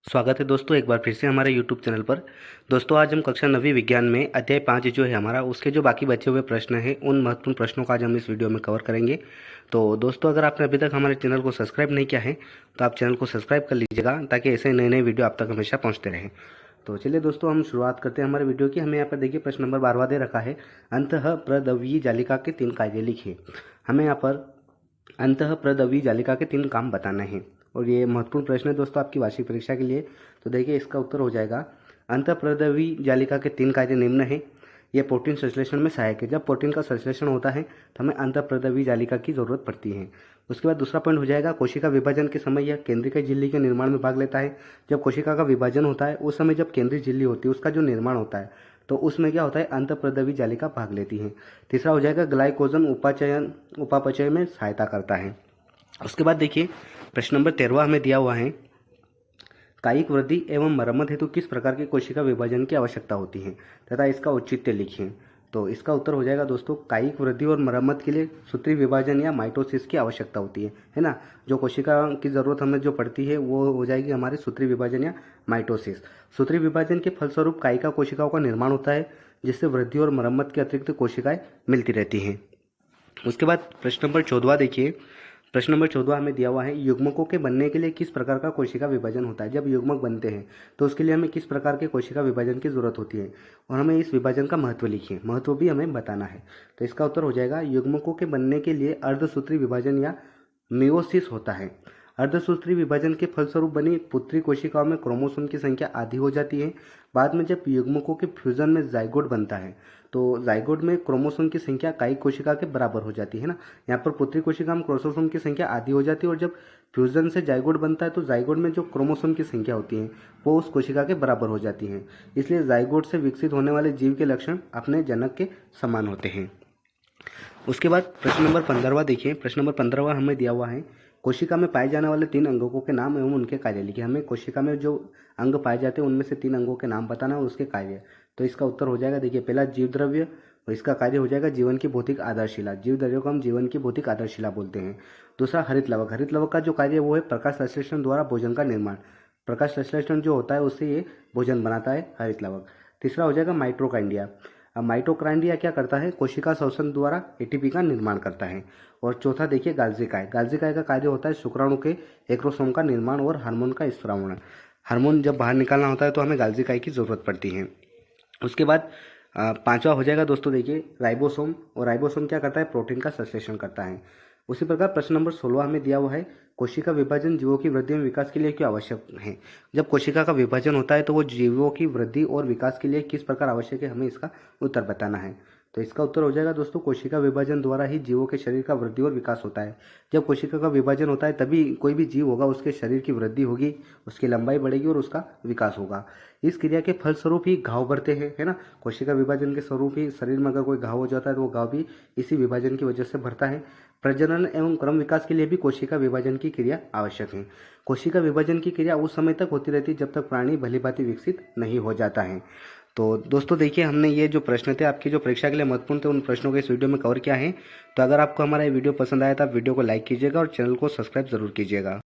स्वागत है दोस्तों एक बार फिर से हमारे YouTube चैनल पर। दोस्तों आज हम कक्षा 9वीं विज्ञान में अध्याय 5 जो है हमारा उसके जो बाकी बचे हुए प्रश्न हैं उन महत्वपूर्ण प्रश्नों का आज हम इस वीडियो में कवर करेंगे। तो दोस्तों अगर आपने अभी तक हमारे चैनल को सब्सक्राइब नहीं किया है तो आप चैनल को सब्सक्राइब कर लीजिएगा ताकि ऐसे नए नए वीडियो आप तक हमेशा पहुँचते रहें। तो चलिए दोस्तों हम शुरुआत करते हैं हमारे वीडियो की। हमें यहाँ पर देखिए प्रश्न नंबर 12वां दे रखा है, अंतःप्रदवीय जालिका के 3 कार्य लिखिए। हमें यहाँ पर अंतःप्रदवीय जालिका के 3 काम बताने हैं और ये महत्वपूर्ण प्रश्न है दोस्तों आपकी वार्षिक परीक्षा के लिए। तो देखिए इसका उत्तर हो जाएगा, अंतःप्रदवीय जालिका के 3 कार्य निम्न हैं। ये प्रोटीन संश्लेषण में सहायक है। जब प्रोटीन का संश्लेषण होता है तो हमें अंतःप्रदवीय जालिका की जरूरत पड़ती है। उसके बाद दूसरा पॉइंट हो जाएगा, कोशिका विभाजन के समय यह केंद्रीय झिल्ली के निर्माण में भाग लेता है। जब कोशिका का विभाजन होता है उस समय जब केंद्रीय झिल्ली होती है उसका जो निर्माण होता है तो उसमें क्या होता है, अंतःप्रदवीय जालिका भाग लेती है। तीसरा हो जाएगा, ग्लाइकोजन उपापचय में सहायता करता है। उसके बाद देखिए प्रश्न नंबर 13वां हमें दिया हुआ है, कायिक वृद्धि एवं मरम्मत हेतु किस प्रकार के कोशिका विभाजन की आवश्यकता होती है तथा इसका औचित्य लिखिए। तो इसका उत्तर हो जाएगा दोस्तों, कायिक वृद्धि और मरम्मत के लिए सूत्री विभाजन या माइटोसिस की आवश्यकता होती है ना। जो कोशिका की जरूरत हमें जो पड़ती है वो हो जाएगी हमारे सूत्री विभाजन या माइटोसिस। सूत्री विभाजन के फलस्वरूप कायिका कोशिकाओं का निर्माण होता है जिससे वृद्धि और मरम्मत के अतिरिक्त कोशिकाएं मिलती रहती हैं। उसके बाद प्रश्न नंबर 14 देखिए, प्रश्न नंबर 14 हमें दिया हुआ है, युग्मकों के बनने के लिए किस प्रकार का कोशिका विभाजन होता है। जब युग्मक बनते हैं तो उसके लिए हमें किस प्रकार के कोशिका विभाजन की जरूरत होती है और हमें इस विभाजन का महत्व लिखिए, महत्व भी हमें बताना है। तो इसका उत्तर हो जाएगा, युग्मकों के बनने के लिए अर्धसूत्री विभाजन या मियोसिस होता है। अर्धसूत्री विभाजन के फलस्वरूप बनी पुत्री कोशिकाओं में क्रोमोसोम की संख्या आधी हो जाती है। बाद में जब युग्मकों के फ्यूजन में जाइगोट बनता है तो जाइगोट में क्रोमोसोम की संख्या कायिक कोशिका के बराबर हो जाती है ना। यहाँ पर पुत्री कोशिका में क्रोमोसोम की संख्या आधी हो जाती है और जब फ्यूजन से जाइगोट बनता है तो जाइगोट में जो क्रोमोसोम की संख्या होती है वो उस कोशिका के बराबर हो जाती है। इसलिए जाइगोट से विकसित होने वाले जीव के लक्षण अपने जनक के समान होते हैं। उसके बाद प्रश्न नंबर 15वां देखिए, प्रश्न नंबर 15वां हमें दिया हुआ है, कोशिका में पाए जाने वाले 3 अंगों के नाम एवं उनके कार्य लिखिए। हमें कोशिका में जो अंग पाए जाते हैं उनमें से 3 अंगों के नाम बताना और उसके कार्य। तो इसका उत्तर हो जाएगा, देखिए पहला जीव द्रव्य और इसका कार्य हो जाएगा जीवन की भौतिक आधारशिला। जीव द्रव्यों को हम जीवन की भौतिक आधारशिला बोलते हैं। दूसरा हरित लवक, हरित लवक का जो कार्य वो है प्रकाश संश्लेषण द्वारा भोजन का निर्माण। प्रकाश संश्लेषण जो होता है उससे ये भोजन बनाता है हरित लवक। तीसरा हो जाएगा माइटोकांड्रिया। अब माइटोकांड्रिया क्या करता है, कोशिका श्वसन द्वारा एटीपी का निर्माण करता है। और चौथा देखिए गाल्जिकाय, गाल्जिकाय का कार्य होता है शुक्राणु के एक्रोसोम का निर्माण और हार्मोन का स्रावण। हार्मोन जब बाहर निकालना होता है तो हमें गाल्जिकाय की जरूरत पड़ती है। उसके बाद 5वां हो जाएगा दोस्तों देखिए राइबोसोम, और राइबोसोम क्या करता है, प्रोटीन का संश्लेषण करता है। उसी प्रकार प्रश्न नंबर 16 हमें दिया हुआ है, कोशिका विभाजन जीवों की वृद्धि एवं विकास के लिए क्यों आवश्यक है। जब कोशिका का विभाजन होता है तो वो जीवों की वृद्धि और विकास के लिए किस प्रकार आवश्यक है, हमें इसका उत्तर बताना है। तो इसका उत्तर हो जाएगा दोस्तों, कोशिका विभाजन द्वारा ही जीवों के शरीर का वृद्धि और विकास होता है। जब कोशिका का विभाजन होता है तभी कोई भी जीव होगा उसके शरीर की वृद्धि होगी, उसकी लंबाई बढ़ेगी और उसका विकास होगा। इस क्रिया के फलस्वरूप ही घाव बढ़ते हैं, है ना। कोशिका विभाजन के स्वरूप ही शरीर में अगर कोई घाव हो जाता है तो वो घाव भी इसी विभाजन की वजह से बढ़ता है। प्रजनन एवं क्रम विकास के लिए भी कोशिका विभाजन की क्रिया आवश्यक है। कोशिका विभाजन की क्रिया उस समय तक होती रहती है जब तक प्राणी भली भांति विकसित नहीं हो जाता है। तो दोस्तों देखिए हमने ये जो प्रश्न थे आपकी जो परीक्षा के लिए महत्वपूर्ण थे उन प्रश्नों को इस वीडियो में कवर किया है। तो अगर आपको हमारा ये वीडियो पसंद आया तो आप वीडियो को लाइक कीजिएगा और चैनल को सब्सक्राइब जरूर कीजिएगा।